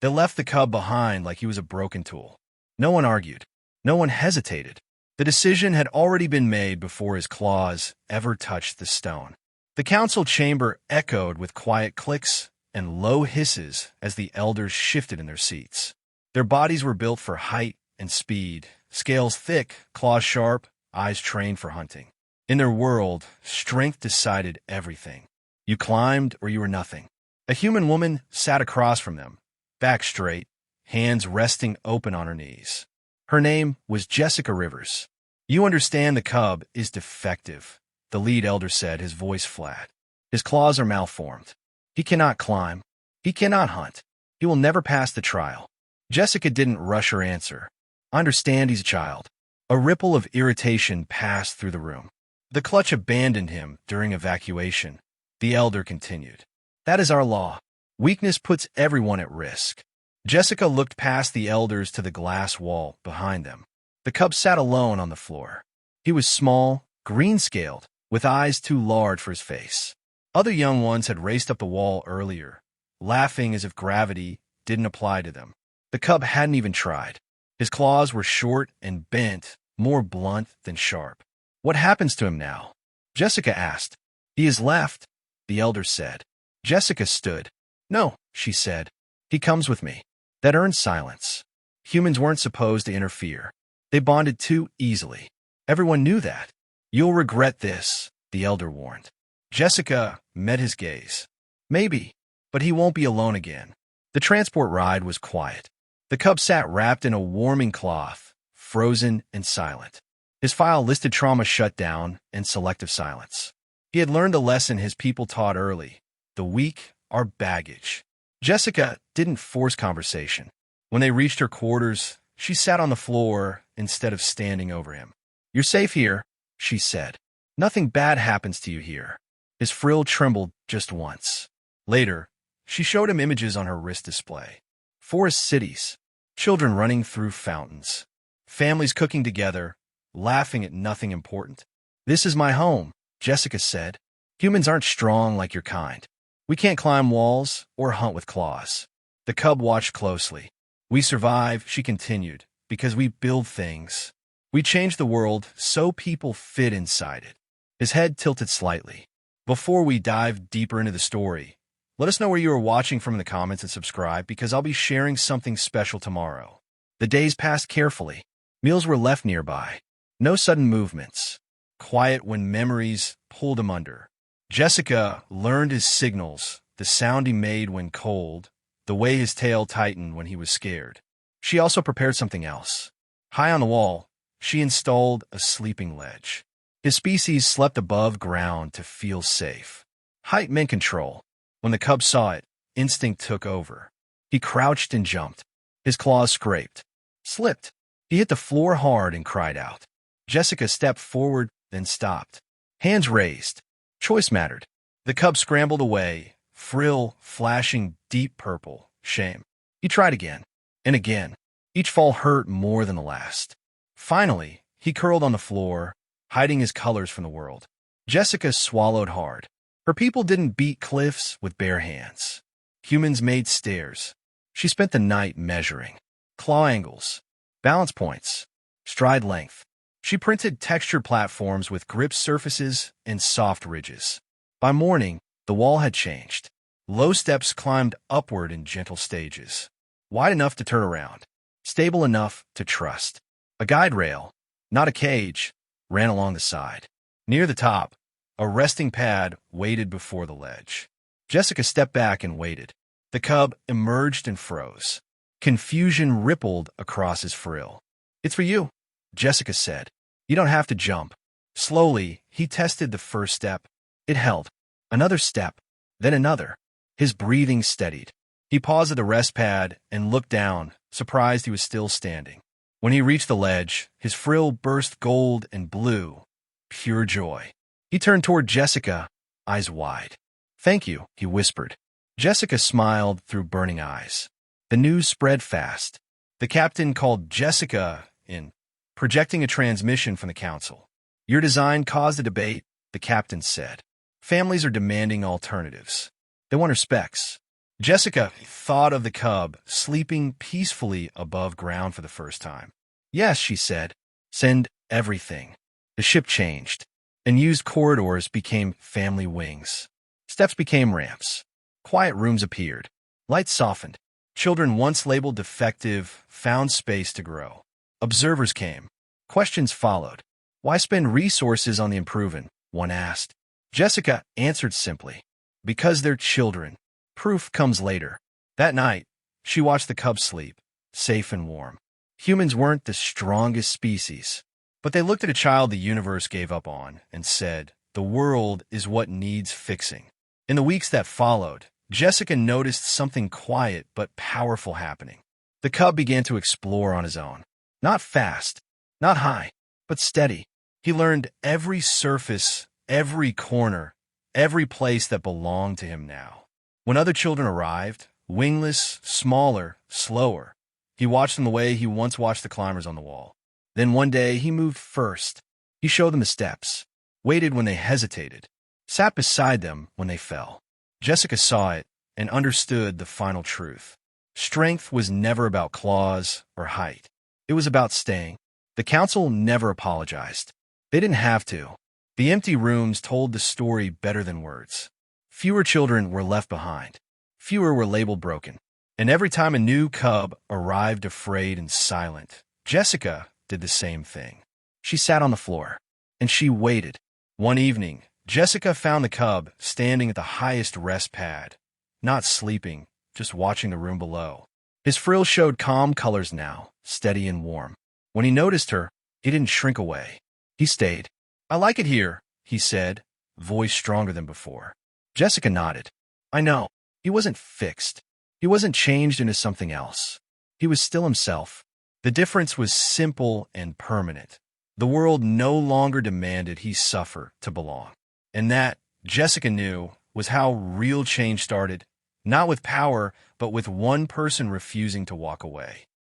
They left the cub behind like he was a broken tool. No one argued. No one hesitated. The decision had already been made before his claws ever touched the stone. The council chamber echoed with quiet clicks and low hisses as the elders shifted in their seats. Their bodies were built for height and speed, scales thick, claws sharp, eyes trained for hunting. In their world, strength decided everything. You climbed or you were nothing. A human woman sat across from them, back straight, hands resting open on her knees. Her name was Jessica Rivers. "You understand the cub is defective," the lead elder said, his voice flat. "His claws are malformed. He cannot climb. He cannot hunt. He will never pass the trial." Jessica didn't rush her answer. "I understand he's a child." A ripple of irritation passed through the room. "The clutch abandoned him during evacuation," the elder continued. "That is our law. Weakness puts everyone at risk." Jessica looked past the elders to the glass wall behind them. The cub sat alone on the floor. He was small, green-scaled, with eyes too large for his face. Other young ones had raced up the wall earlier, laughing as if gravity didn't apply to them. The cub hadn't even tried. His claws were short and bent, more blunt than sharp. "What happens to him now?" Jessica asked. "He is left," the elder said. Jessica stood. "No," she said. "He comes with me." That earned silence. Humans weren't supposed to interfere. They bonded too easily. Everyone knew that. "You'll regret this," the elder warned. Jessica met his gaze. "Maybe, but he won't be alone again." The transport ride was quiet. The cub sat wrapped in a warming cloth, frozen and silent. His file listed trauma shutdown and selective silence. He had learned the lesson his people taught early. The weak are baggage. Jessica didn't force conversation. When they reached her quarters, she sat on the floor instead of standing over him. "You're safe here," she said. "Nothing bad happens to you here." His frill trembled just once. Later, she showed him images on her wrist display. Forest cities, children running through fountains, families cooking together, laughing at nothing important. "This is my home," Jessica said. "Humans aren't strong like your kind. We can't climb walls or hunt with claws." The cub watched closely. "We survive," she continued, "because we build things. We change the world so people fit inside it." His head tilted slightly. "Before we dive deeper into the story, let us know where you are watching from in the comments and subscribe, because I'll be sharing something special tomorrow." The days passed carefully. Meals were left nearby. No sudden movements. Quiet when memories pulled him under. Jessica learned his signals, the sound he made when cold, the way his tail tightened when he was scared. She also prepared something else. High on the wall, she installed a sleeping ledge. His species slept above ground to feel safe. Height meant control. When the cub saw it, instinct took over. He crouched and jumped. His claws scraped, slipped. He hit the floor hard and cried out. Jessica stepped forward, then stopped. Hands raised. Choice mattered. The cub scrambled away, frill flashing deep purple. Shame. He tried again, and again. Each fall hurt more than the last. Finally, he curled on the floor, hiding his colors from the world. Jessica swallowed hard. Her people didn't beat cliffs with bare hands. Humans made stairs. She spent the night measuring. Claw angles, balance points, stride length. She printed textured platforms with grip surfaces and soft ridges. By morning, the wall had changed. Low steps climbed upward in gentle stages. Wide enough to turn around. Stable enough to trust. A guide rail, not a cage, ran along the side. Near the top, a resting pad waited before the ledge. Jessica stepped back and waited. The cub emerged and froze. Confusion rippled across his frill. "It's for you," Jessica said. "You don't have to jump." Slowly, he tested the first step. It held. Another step, then another. His breathing steadied. He paused at the rest pad and looked down, surprised he was still standing. When he reached the ledge, his frill burst gold and blue. Pure joy. He turned toward Jessica, eyes wide. "Thank you," he whispered. Jessica smiled through burning eyes. The news spread fast. The captain called Jessica in, projecting a transmission from the council. "Your design caused a debate," the captain said. "Families are demanding alternatives. They want her specs. Jessica thought of the cub sleeping peacefully above ground for the first time. Yes, she said. Send everything. The ship changed, and used corridors became family wings. Steps became ramps. Quiet rooms appeared. Lights softened. Children once labeled defective found space to grow. Observers came. Questions followed. Why spend resources on the unproven? One asked. Jessica answered simply. Because they're children. Proof comes later. That night, she watched the cubs sleep, safe and warm. Humans weren't the strongest species, but they looked at a child the universe gave up on and said, the world is what needs fixing. In the weeks that followed, Jessica noticed something quiet but powerful happening. The cub began to explore on his own. Not fast, not high, but steady. He learned every surface, every corner, every place that belonged to him now. When other children arrived, wingless, smaller, slower, he watched them the way he once watched the climbers on the wall. Then one day he moved first. He showed them the steps, waited when they hesitated, sat beside them when they fell. Jessica saw it and understood the final truth. Strength was never about claws or height. It was about staying. The council never apologized. They didn't have to. The empty rooms told the story better than words. Fewer children were left behind. Fewer were labeled broken. And every time a new cub arrived afraid and silent, Jessica did the same thing. She sat on the floor, and she waited. One evening, Jessica found the cub standing at the highest rest pad, not sleeping, just watching the room below. His frills showed calm colors now, steady and warm. When he noticed her, he didn't shrink away. He stayed. I like it here, he said, voice stronger than before. Jessica nodded. I know. He wasn't fixed. He wasn't changed into something else. He was still himself. The difference was simple and permanent. The world no longer demanded he suffer to belong. And that, Jessica knew, was how real change started, not with power, but with one person refusing to walk away.